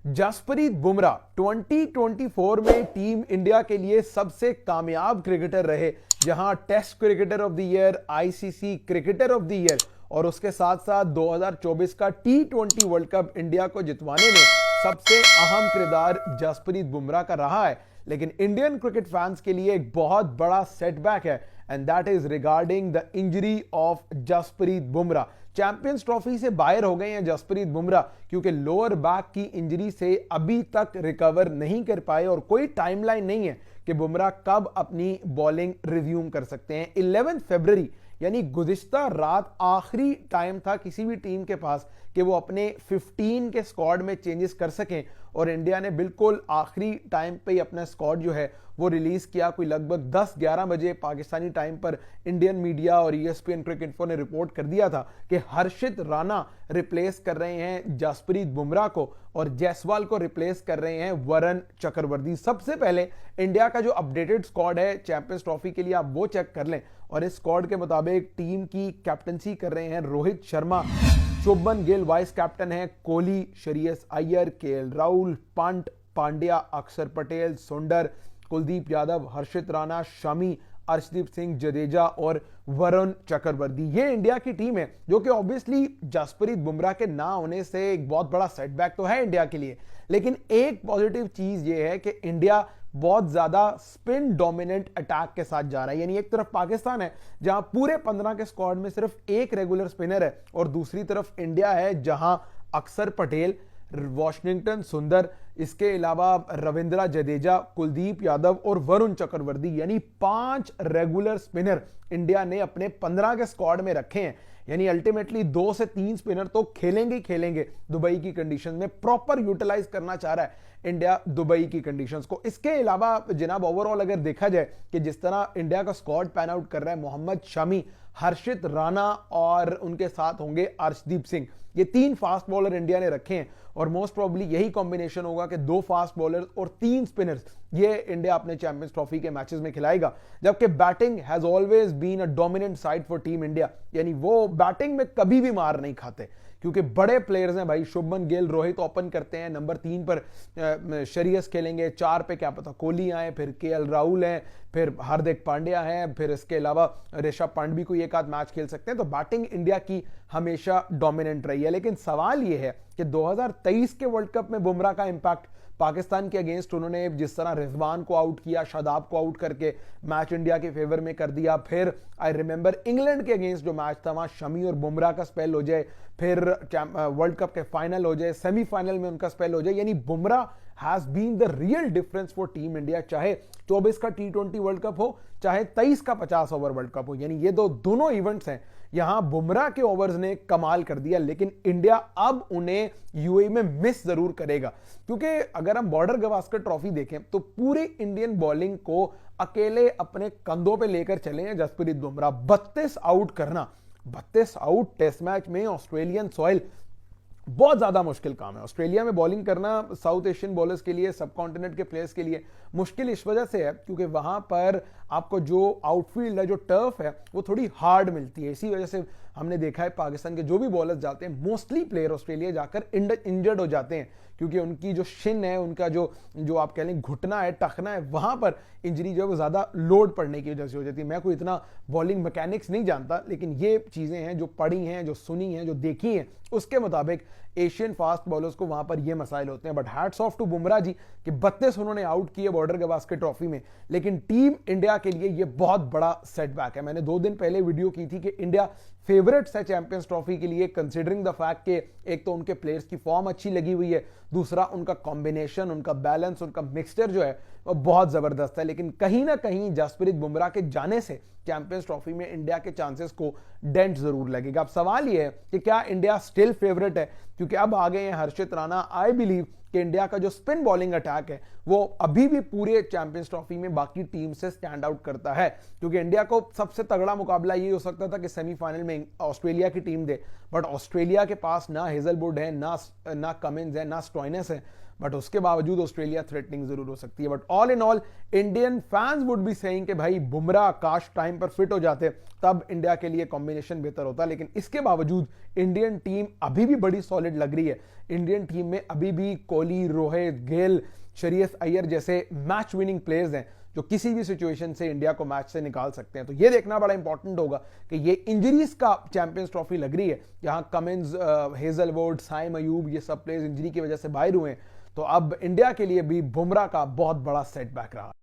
जसप्रीत बुमराह 2024 में team India के लिए सबसे कामयाब क्रिकेटर रहे, जहां test cricketer of the year, ICC cricketer of the year और उसके साथ साथ 2024 का T20 वर्ल्ड कप इंडिया को जितवाने में सबसे अहम किरदार जसप्रीत बुमराह का रहा है। लेकिन इंडियन क्रिकेट फैंस के लिए एक बहुत बड़ा सेटबैक है and that is regarding the injury of Jasprit Bumrah. Champions trophy से बाहर हो गए हैं जसप्रीत बुमराह क्योंकि लोअर बैक की इंजरी से अभी तक रिकवर नहीं कर पाए और कोई टाइमलाइन नहीं है कि बुमराह कब अपनी बॉलिंग रिव्यूम कर सकते हैं। 11 फरवरी यानी गुज़िश्ता रात आखिरी टाइम था किसी भी टीम के पास कि वो अपने 15 के स्क्वाड में चेंजेस कर सकें और इंडिया ने बिल्कुल आखिरी टाइम पे ही अपना स्क्वाड जो है वो रिलीज किया। कोई लगभग 10-11 बजे पाकिस्तानी टाइम पर इंडियन मीडिया और ESPN क्रिकेट इन्फो ने रिपोर्ट कर दिया था कि हर्षित राणा रिप्लेस कर रहे हैं जसप्रीत बुमराह को और जायसवाल को रिप्लेस कर रहे हैं वरुण चक्रवर्ती। सबसे पहले इंडिया का जो अपडेटेड स्क्वाड है चैंपियंस ट्रॉफी के लिए आप वो चेक कर लें और इस स्क्वाड के मुताबिक टीम की कैप्टनसी कर रहे हैं रोहित शर्मा, शुभमन गिल वाइस कैप्टन है, कोहली, श्रेयस अय्यर, KL राहुल, पंत, पांड्या, अक्षर पटेल, सुंदर, कुलदीप यादव, हर्षित राणा, शमी, अर्शदीप सिंह, जडेजा और वरुण चक्रवर्ती। ये इंडिया की टीम है जो कि ऑब्वियसली जसप्रीत बुमराह के ना होने से एक बहुत बड़ा सेटबैक तो है इंडिया के लिए, लेकिन एक पॉजिटिव चीज ये है कि इंडिया बहुत ज्यादा स्पिन डोमिनेंट अटैक के साथ जा रहा है। यानी एक तरफ पाकिस्तान है जहां पूरे 15 के स्क्वाड में सिर्फ एक रेगुलर स्पिनर है और दूसरी तरफ इंडिया है जहां अक्षर पटेल, वॉशिंगटन सुंदर, इसके अलावा रविंद्र जडेजा, कुलदीप यादव और वरुण चक्रवर्ती, यानी 5 रेगुलर स्पिनर इंडिया ने अपने 15 के स्क्वाड में रखे हैं। यानी अल्टीमेटली 2 से 3 स्पिनर तो खेलेंगे ही खेलेंगे दुबई की कंडीशन में। प्रॉपर यूटिलाइज करना चाह रहा है इंडिया दुबई की कंडीशंस को। इसके अलावा जनाब ओवरऑल अगर देखा जाए कि जिस तरह इंडिया का स्क्वाड पैन आउट कर रहा है, मोहम्मद शमी, हर्षित राणा और उनके साथ होंगे अर्शदीप सिंह, ये 3 फास्ट बॉलर इंडिया ने रखे हैं और मोस्ट प्रोबेबली यही कॉम्बिनेशन होगा कि 2 फास्ट बॉलर्स और 3 स्पिनर्स ये इंडिया अपने चैंपियंस ट्रॉफी के मैचेस में खिलाएगा। जबकि batting has always been a dominant side for team India, यानी वो बैटिंग में कभी भी मार नहीं खाते क्योंकि बड़े प्लेयर्स हैं भाई। शुभमन गिल, रोहित ओपन करते हैं, नंबर 3 पर श्रेयस खेलेंगे, 4 पे क्या पता कोहली आए, फिर KL राहुल हैं, फिर हार्दिक पांड्या हैं, फिर इसके अलावा ऋषभ पंत भी कोई एक आध मैच खेल सकते हैं। तो बैटिंग इंडिया की हमेशा डोमिनेंट रही है। लेकिन सवाल यह है कि 2023 के वर्ल्ड कप में बुमराह का इंपैक्ट पाकिस्तान के अगेंस्ट उन्होंने जिस तरह रिजवान को आउट किया, शादाब को आउट करके मैच इंडिया के फेवर में कर दिया, फिर आई रिमेंबर इंग्लैंड के अगेंस्ट जो मैच था वहां शमी और बुमराह का स्पेल हो जाए, फिर वर्ल्ड कप के फाइनल हो जाए, सेमीफाइनल में उनका स्पेल हो जाए। यानी Bumrah has been the real difference for team India, चाहे 24 का T20 वर्ल्ड कप हो, चाहे 23 का 50 ओवर वर्ल्ड कप हो। यानी ये दोनों इवेंट्स हैं, यहां बुमराह के ओवर्स ने कमाल कर दिया। लेकिन इंडिया अब उन्हें UAE में मिस जरूर करेगा क्योंकि अगर हम बॉर्डर गवास्कर ट्रॉफी देखें तो पूरी इंडियन बॉलिंग को अकेले अपने कंधों पे लेकर चले हैं जसप्रीत बुमराह। 32 आउट करना, 32 आउट टेस्ट मैच में ऑस्ट्रेलियन सॉइल बहुत ज्यादा मुश्किल काम है। ऑस्ट्रेलिया में बॉलिंग करना साउथ एशियन बॉलर्स के लिए, सब कॉन्टिनेंट के प्लेयर्स के लिए मुश्किल इस वजह से है क्योंकि वहां पर आपको जो आउटफील्ड है, जो टर्फ है, वो थोड़ी हार्ड मिलती है। इसी वजह से हमने देखा है पाकिस्तान के जो भी बॉलर्स जाते हैं, मोस्टली प्लेयर ऑस्ट्रेलिया जाकर इंजर्ड हो जाते हैं क्योंकि उनकी जो शिन है, उनका जो आप कह लें घुटना है, टखना है, वहां पर इंजरी जो है वो ज्यादा लोड पड़ने की वजह से हो जाती है। मैं कोई इतना बॉलिंग मैकेनिक्स नहीं जानता, लेकिन ये चीजें हैं जो पढ़ी हैं, जो सुनी हैं, जो देखी हैं, उसके मुताबिक एशियन फास्ट बॉलर्स को वहां पर ये मसाइल होते हैं। But hats off to Bumrah ji कि 32 उन्होंने आउट किए बॉर्डर गवास्कर ट्रॉफी में। लेकिन टीम इंडिया के लिए ये बहुत बड़ा सेटबैक है। मैंने 2 दिन पहले वीडियो की थी कि इंडिया फेवरेट्स है चैंपियंस ट्रॉफी के लिए, कंसीडरिंग द फैक्ट कि एक तो उनके प्लेयर्स की फॉर्म अच्छी लगी हुई है, दूसरा उनका कॉम्बिनेशन, उनका बैलेंस, उनका मिक्सचर जो है वो बहुत जबरदस्त है। लेकिन कहीं ना कहीं जसप्रीत बुमराह के जाने से चैंपियंस ट्रॉफी में इंडिया के चांसेस को डेंट जरूर लगेगा। अब सवाल यह है कि क्या इंडिया स्टिल फेवरेट है क्योंकि अब आ गए हैं हर्षित राणा। आई बिलीव कि इंडिया का जो स्पिन बॉलिंग अटैक है वो अभी भी पूरे चैंपियंस ट्रॉफी में बाकी टीम से स्टैंड आउट करता है क्योंकि इंडिया को सबसे तगड़ा मुकाबला ये हो सकता था कि सेमीफाइनल में ऑस्ट्रेलिया की टीम दे, बट ऑस्ट्रेलिया के पास ना हेजलवुड है, ना कमिंस है, ना स्टॉइनस है, बट उसके बावजूद ऑस्ट्रेलिया थ्रेटनिंग जरूर हो सकती है। But all in all Indian fans would be saying कि भाई बुमराह काश टाइम पर फिट हो जाते, तब इंडिया के लिए कॉम्बिनेशन बेहतर होता। लेकिन इसके बावजूद इंडियन टीम अभी भी बड़ी सॉलिड लग रही है। इंडियन टीम में अभी भी कोहली, रोहित, गेल, श्रेयस अय्यर जैसे मैच विनिंग प्लेयर्स हैं जो किसी भी सिचुएशन से इंडिया को मैच से निकाल सकते हैं। तो ये देखना बड़ा इंपॉर्टेंट होगा कि ये इंजरीज का चैंपियंस ट्रॉफी लग रही है, जहां कमिंस, हेजलवुड, साइम अयूब ये सब प्लेयर्स इंजरी की वजह से बाहर हुए हैं। तो अब इंडिया के लिए भी बुमराह का बहुत बड़ा सेटबैक रहा।